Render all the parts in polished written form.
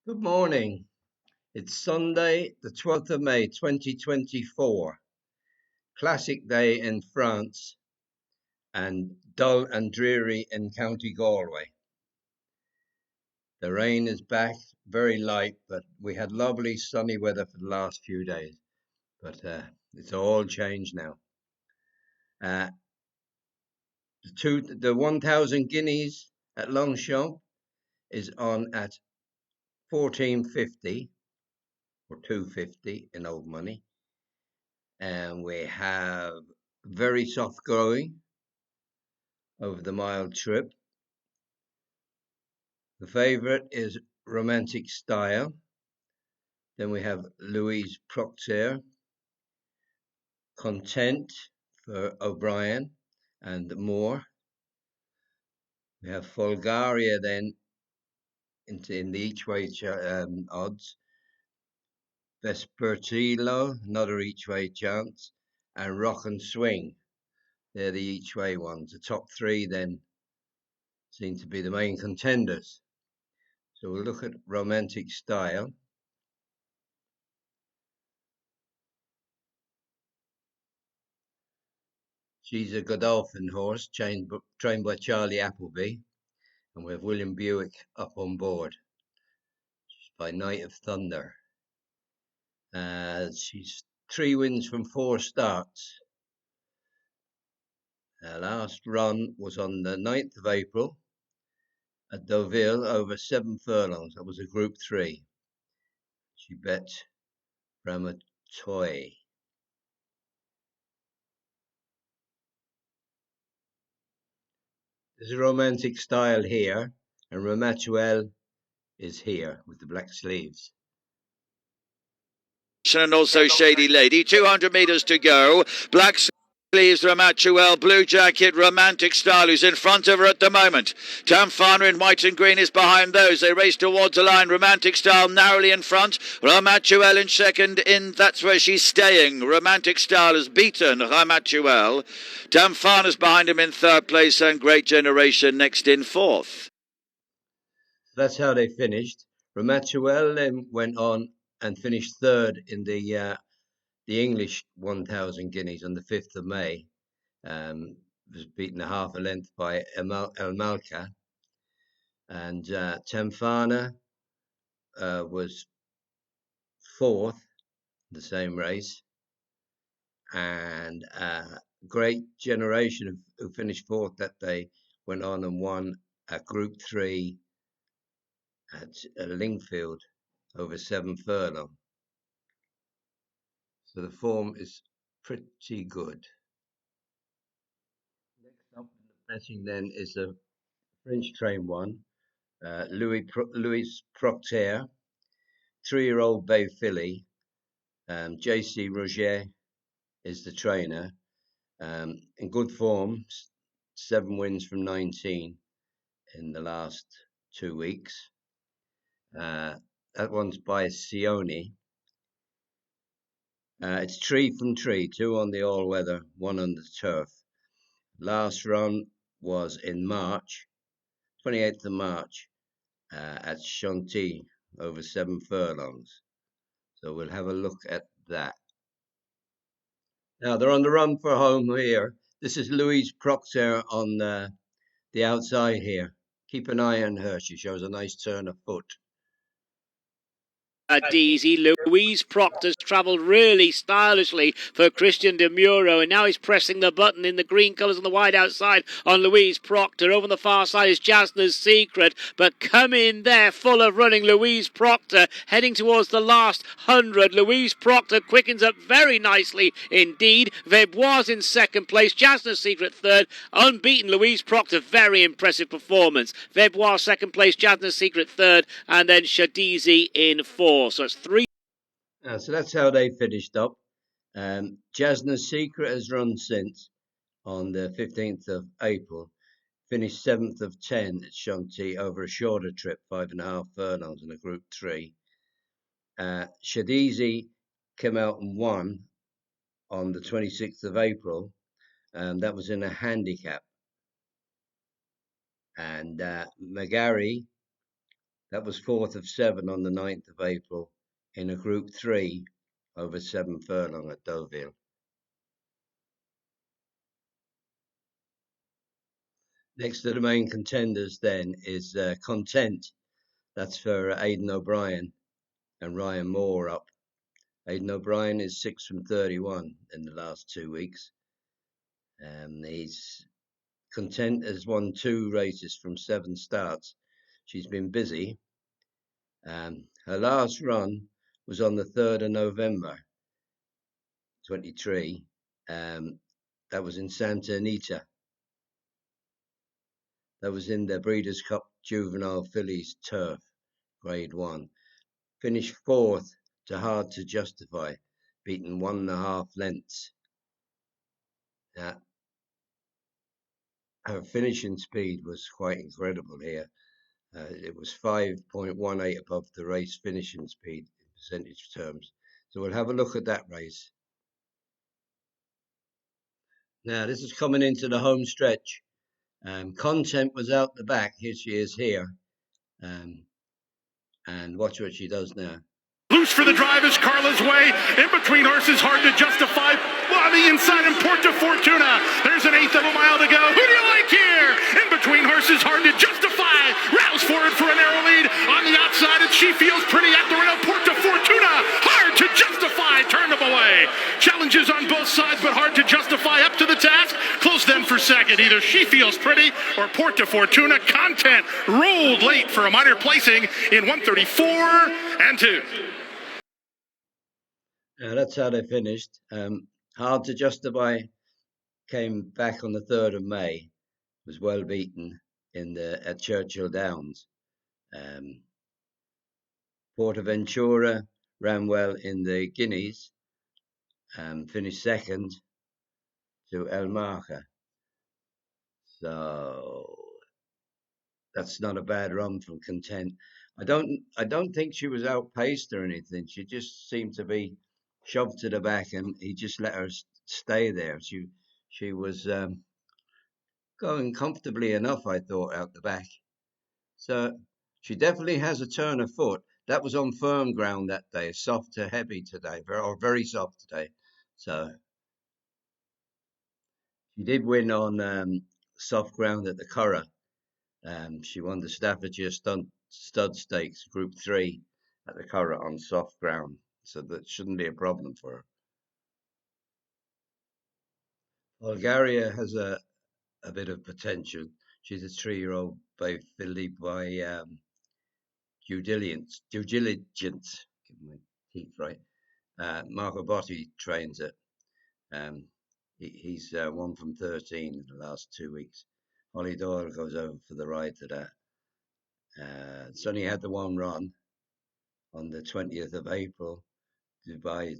Good morning. It's Sunday, the 12th of May, 2024. Classic day in France and dull and dreary in County Galway. The rain is back, very light, but we had lovely sunny weather for the last few days. But it's all changed now. Uh, the 1,000 guineas at Longchamp is on at 14.50 or 2.50 in old money. And we have very soft going over the mile trip. The favourite is Romantic Style. Then we have Louise Procter, Content for O'Brien and more. We have Folgaria then in the each way odds. Vespertilo, another each way chance, and Rock and Swing. They're the each way ones. The top three then seem to be the main contenders. So we'll look at Romantic Style. She's a Godolphin horse, trained by Charlie Appleby, and we have William Buick up on board. She's by Night of Thunder. She's 3 wins from 4 starts. Her last run was on the 9th of April at Deauville over 7 furlongs. That was a Group 3. She bet Ramatoy. There's a Romantic Style here, and Ramatuel is here with the black sleeves. And also Shady Lady. 200 metres to go. Black Sleeves, Ramatuel, Blue Jacket, Romantic Style, who's in front of her at the moment. Tamfana in white and green is behind those. They race towards the line. Romantic Style narrowly in front. Ramatuel in second. That's where she's staying. Romantic Style has beaten Ramatuel. Tamfana's behind him in third place, and Great Generation next in fourth. That's how they finished. Ramatuel then went on and finished third in the English 1,000 guineas on the 5th of May. Was beaten a half a length by El Malka. And Tamfana was fourth in the same race. And Great Generation, who finished fourth that day, went on and won a Group 3 at Lingfield over 7 furlong. So the form is pretty good. Next up in the betting then is a French train one, Louis Procter, 3-year-old bay filly. JC Roger is the trainer. In good form, 7 wins from 19 in the last 2 weeks. That one's by Sione. It's tree from tree, 2 on the all-weather, 1 on the turf. Last run was in March, 28th of March, at Chantilly, over 7 furlongs. So we'll have a look at that. Now they're on the run for home here. This is Louise Procter on the outside here. Keep an eye on her. She shows a nice turn of foot. Deasy. Louise Proctor's travelled really stylishly for Christian de Muro, and now he's pressing the button in the green colours on the wide outside on Louise Proctor. Over on the far side is Jasna's Secret, but come in there full of running. Louise Proctor heading towards the last 100. Louise Proctor quickens up very nicely indeed. Vebois in second place, Jasna's Secret third, unbeaten Louise Proctor, very impressive performance. Vebois second place, Jasna's Secret third, and then Shadizi in fourth. So it's 3. So that's how they finished up. Jasna's Secret has run since on the 15th of April. Finished 7th of 10 at Chantilly over a shorter trip, 5.5 furlongs in a Group 3. Shadizi came out and won on the 26th of April. That was in a handicap. And Magari That was fourth of 7 on the 9th of April in a Group 3 over 7 furlong at Deauville. Next to the main contenders then is Content. That's for Aidan O'Brien and Ryan Moore up. Aidan O'Brien is 6 from 31 in the last 2 weeks. He's Content has won 2 races from 7 starts. She's been busy. Her last run was on the 3rd of November 23. That was in Santa Anita. That was in the Breeders' Cup Juvenile Fillies Turf, Grade 1. Finished 4th to Hard to Justify, beaten 1.5 lengths. Her finishing speed was quite incredible here. It was 5.18 above the race finishing speed in percentage terms. So we'll have a look at that race. Now, this is coming into the home stretch. Content was out the back. Here she is here. And watch what she does now. Loose for the drive is Carla's way. In between horses, Hard to Justify. On the inside, and Porta Fortuna. There's an 1/8 of a mile to go. Who do you like here? In between horses, Hard to Justify. Rouse forward for a narrow lead. On the outside, and She Feels Pretty at the rail. Porta Fortuna. Hard to Justify. Turned them away. Challenges on both sides, but Hard to Justify up to the task. Close then for second. Either She Feels Pretty or Porta Fortuna. Content rolled late for a minor placing in 134 and 2. That's how they finished. Hard to Justify came back on the 3rd of May, was well beaten at Churchill Downs. Portaventura ran well in the Guineas, finished second to El Marca. So that's not a bad run from Content. I don't think she was outpaced or anything. She just seemed to be shoved to the back, and he just let her stay there. She was going comfortably enough, I thought, out the back. So she definitely has a turn of foot. That was on firm ground that day, soft to heavy today, or very soft today. So she did win on soft ground at the Curragh. She won the Staffordshire Stud Stakes Group 3 at the Curragh on soft ground. So that shouldn't be a problem for her. Bulgaria has a bit of potential. She's a 3-year-old filly by due diligence. Get my teeth right. Marco Botti trains it. He's 1 from 13 in the last 2 weeks. Holly Doyle goes over for the ride to that. It's only had the one run on the 20th of April, Dubai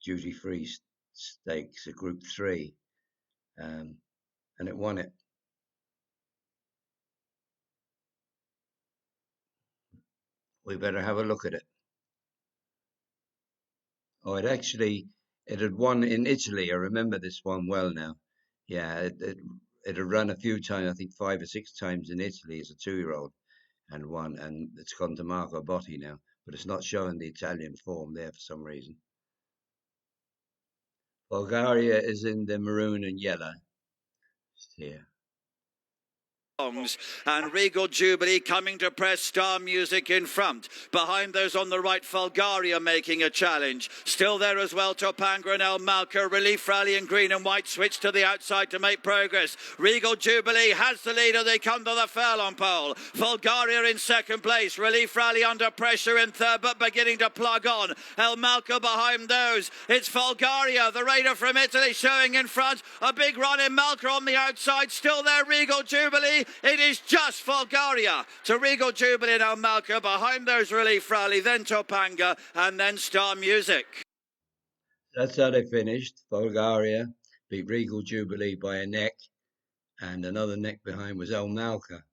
Duty Free Stakes, a Group 3, and it won it. We better have a look at it. Oh, it had won in Italy. I remember this one well now. Yeah, it had run a few times, I think 5 or 6 times in Italy as a 2-year-old and won, and it's gone to Marco Botti now, but it's not showing the Italian form there for some reason. Bulgaria is in the maroon and yellow. Just here. And Regal Jubilee coming to press Star Music in front. Behind those on the right, Bulgaria making a challenge. Still there as well, Topanga and El Malka. Relief Rally in green and white switch to the outside to make progress. Regal Jubilee has the leader. They come to the furlong pole. Bulgaria in second place. Relief Rally under pressure in third, but beginning to plug on. El Malka behind those. It's Bulgaria, the raider from Italy, showing in front. A big run in Malka on the outside. Still there, Regal Jubilee. It is just Bulgaria to Regal Jubilee and El Malka. Behind those, Relief Rally, then Topanga, and then Star Music. That's how they finished. Bulgaria beat Regal Jubilee by a neck, and another neck behind was El Malka.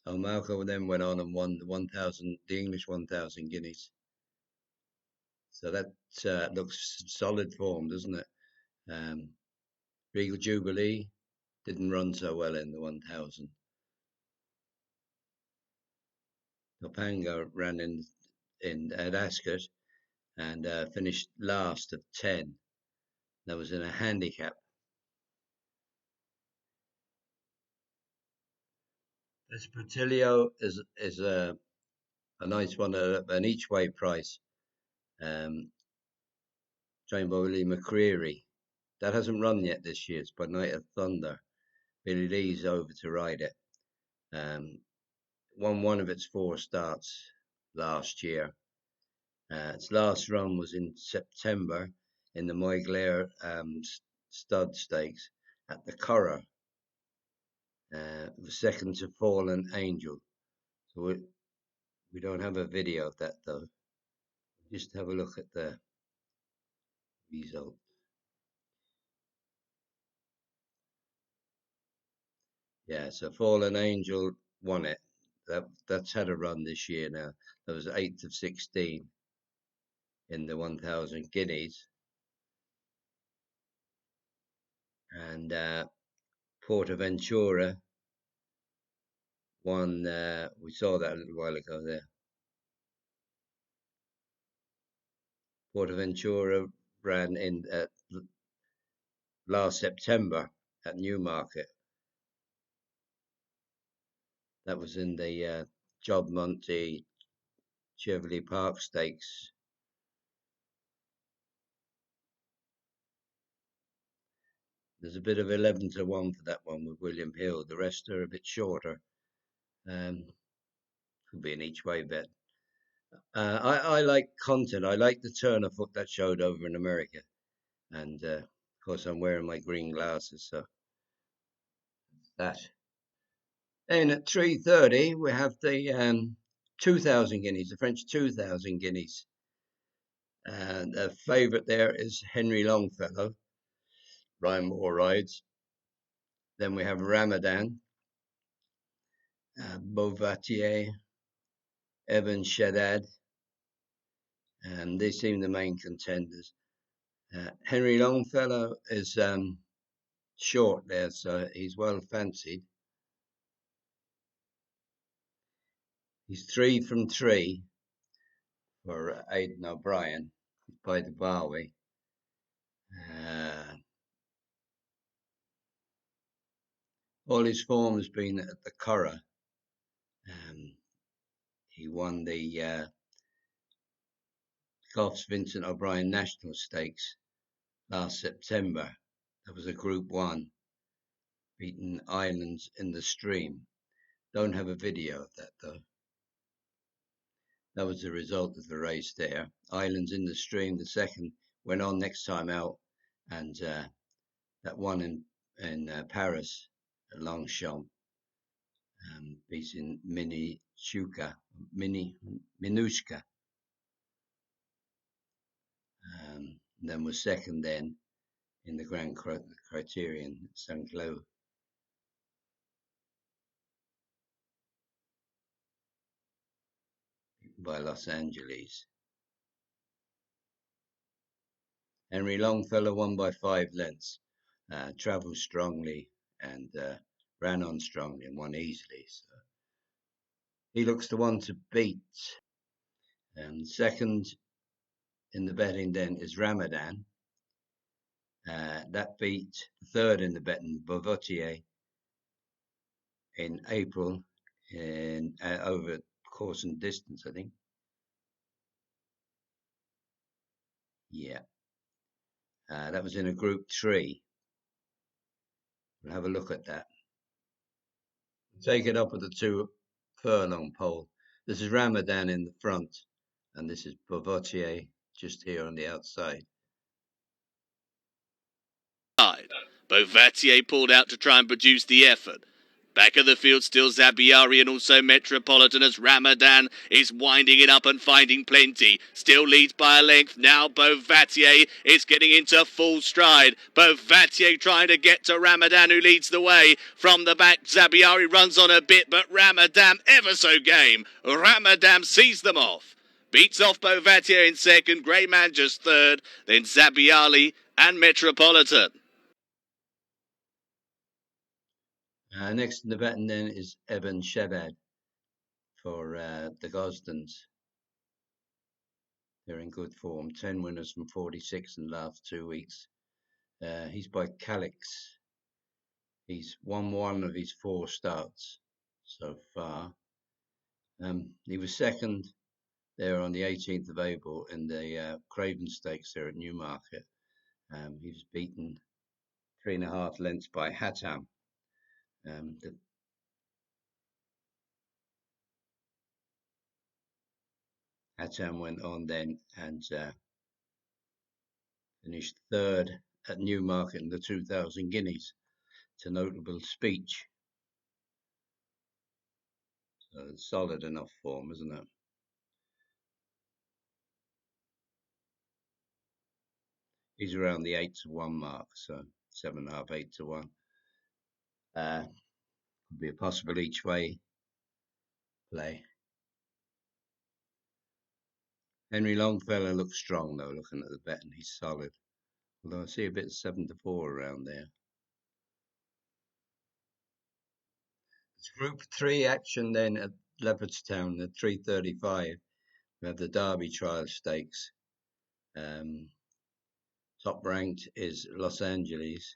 El Malka then went on and won the English 1,000 guineas. So that looks solid form, doesn't it? Regal Jubilee didn't run so well in the 1,000. Topanga ran in at Ascot and finished last of 10. That was in a handicap. Espertillo is a nice one at an each way price. Trained by Willie McCreary. That hasn't run yet this year. It's by Night of Thunder. Billy Lee's over to ride it. Won one of its 4 starts last year. Its last run was in September in the Moyglare Stud Stakes at the Curragh. It was second to Fallen Angel. So we don't have a video of that though. Just have a look at the result. Yeah, so Fallen Angel won it. That's had a run this year now. That was 8th of 16 in the 1,000 guineas. And Portaventura won. We saw that a little while ago there. Portaventura ran in last September at Newmarket. That was in the Job Monte Cheverly Park Stakes. There's a bit of 11 to 1 for that one with William Hill. The rest are a bit shorter. Could be an each way bet. I like content. I like the turn of foot that showed over in America. And of course, I'm wearing my green glasses, so that. Then at 3:30, we have the 2,000 guineas, the French 2,000 guineas. And the favourite there is Henry Longfellow. Ryan Moore rides. Then we have Ramadan, Beauvatier, Evan Shaddad, and they seem the main contenders. Henry Longfellow is short there, so he's well fancied. He's 3 from 3 for Aidan O'Brien by the Barway. All his form has been at the Curragh. He won the Goffs Vincent O'Brien National Stakes last September. That was a Group 1, beating Islands in the Stream. Don't have a video of that though. That was the result of the race there. Islands in the Stream, the second, went on next time out, and that one in Paris at Longchamp, beating Minushka. Then was second then in the Grand Criterion at St. Cloud. By Los Angeles. Henry Longfellow won by 5 lengths, travelled strongly and ran on strongly and won easily. So he looks the one to beat. Second in the betting then is Ramadan. That beat third in the betting, Beauvatier, in April in over course and distance, I think. Yeah. That was in a Group 3. We'll have a look at that. Take it up with the 2 furlong pole. This is Ramadan in the front, and this is Beauvatier just here on the outside. Beauvatier pulled out to try and produce the effort. Back of the field still Zabiari and also Metropolitan as Ramadan is winding it up and finding plenty. Still leads by a length. Now Beauvatier is getting into full stride. Beauvatier trying to get to Ramadan, who leads the way. From the back, Zabiari runs on a bit, but Ramadan ever so game. Ramadan sees them off. Beats off Beauvatier in second. Greyman just third. Then Zabiali and Metropolitan. Next in the betting then is Evan Shebad for the Gosdens. They're in good form. 10 winners from 46 in the last 2 weeks. He's by Calix. He's won 1 of his 4 starts so far. He was second there on the 18th of April in the Craven Stakes there at Newmarket. He was beaten 3.5 lengths by Hatam. Hatam went on then and finished third at Newmarket in the 2,000 Guineas. It's a notable speech. So it's solid enough form, isn't it? He's around the 8-1 mark, so 7.5, 8-1. Could be a possible each way play. Henry Longfellow looks strong though, looking at the betting. He's solid. Although I see a bit of 7-4 around there. It's Group 3 action then at Leopardstown at 3:35. We have the Derby Trial Stakes. Top ranked is Los Angeles.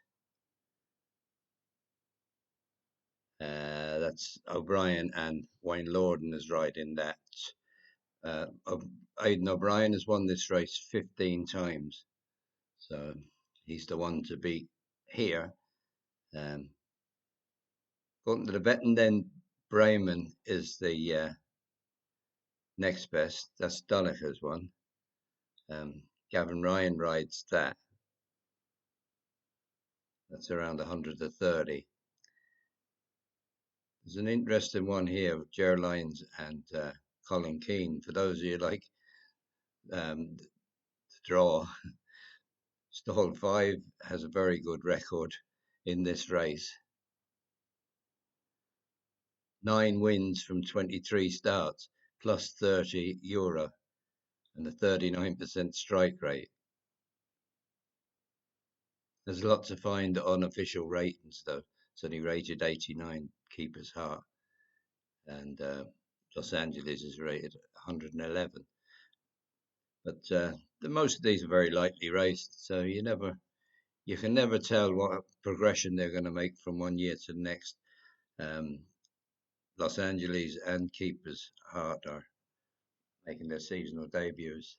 That's O'Brien, and Wayne Lorden is riding that. Aidan O'Brien has won this race 15 times, so he's the one to beat here. Going to the betting then, Brayman is the next best. That's Doniger's one. Gavin Ryan rides that. That's around 130. There's an interesting one here with Ger Lyons and Colin Keane. For those of you like the draw, Stall 5 has a very good record in this race. 9 wins from 23 starts, plus €30, and a 39% strike rate. There's a lot to find on official ratings, though. It's only rated 89, Keeper's Heart, and Los Angeles is rated 111. But most of these are very lightly raced, so you can never tell what progression they're going to make from one year to the next. Los Angeles and Keeper's Heart are making their seasonal debuts.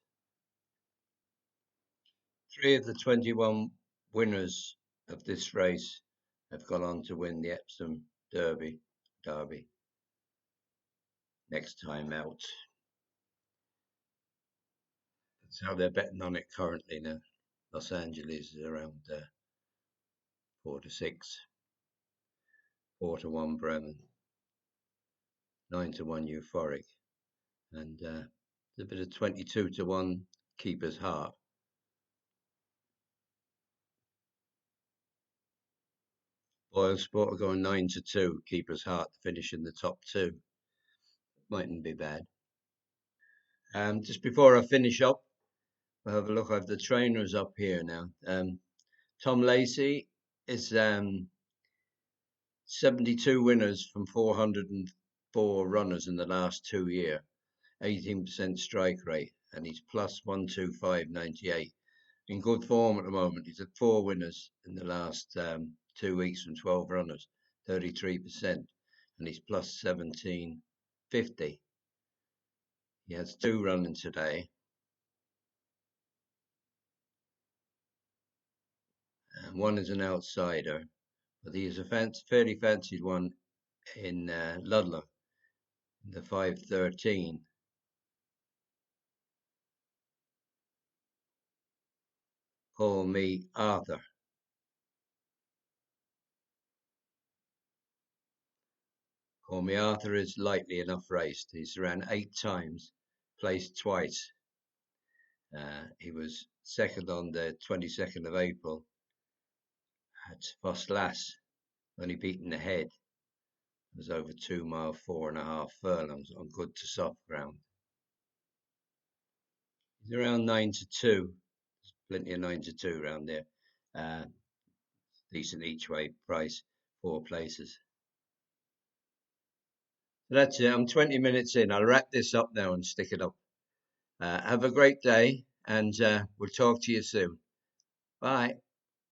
3 of the 21 winners of this race have gone on to win the Epsom Derby next time out. That's how they're betting on it currently now. Los Angeles is around 4-6, 4-1 Bremen, 9-1 Euphoric, and a bit of 22-1 Keeper's Heart. Boyle Sport are going 9-2 Keeper's Heart to finish in the top 2. Mightn't be bad. Just before I finish up, we'll have a look at the trainers up here now. Tom Lacey is 72 winners from 404 runners in the last 2 years, 18% strike rate, and he's plus 125.98. In good form at the moment. He's had 4 winners in the last 2 weeks from 12 runners, 33%, and he's plus 17.50. He has 2 running today. And one is an outsider, but he is a fairly fancied one in Ludlow, in the 5:13. Call Me Arthur. Call Me Arthur is lightly enough raced. He's ran 8 times, placed twice. He was second on the 22nd of April at Ffos Las, only beaten ahead. It was over 2 miles, 4.5 furlongs on good to soft ground. He's around 9-2. There's plenty of 9-2 around there. Decent each way price, 4 places. That's it. I'm 20 minutes in. I'll wrap this up now and stick it up. Have a great day, and we'll talk to you soon. Bye.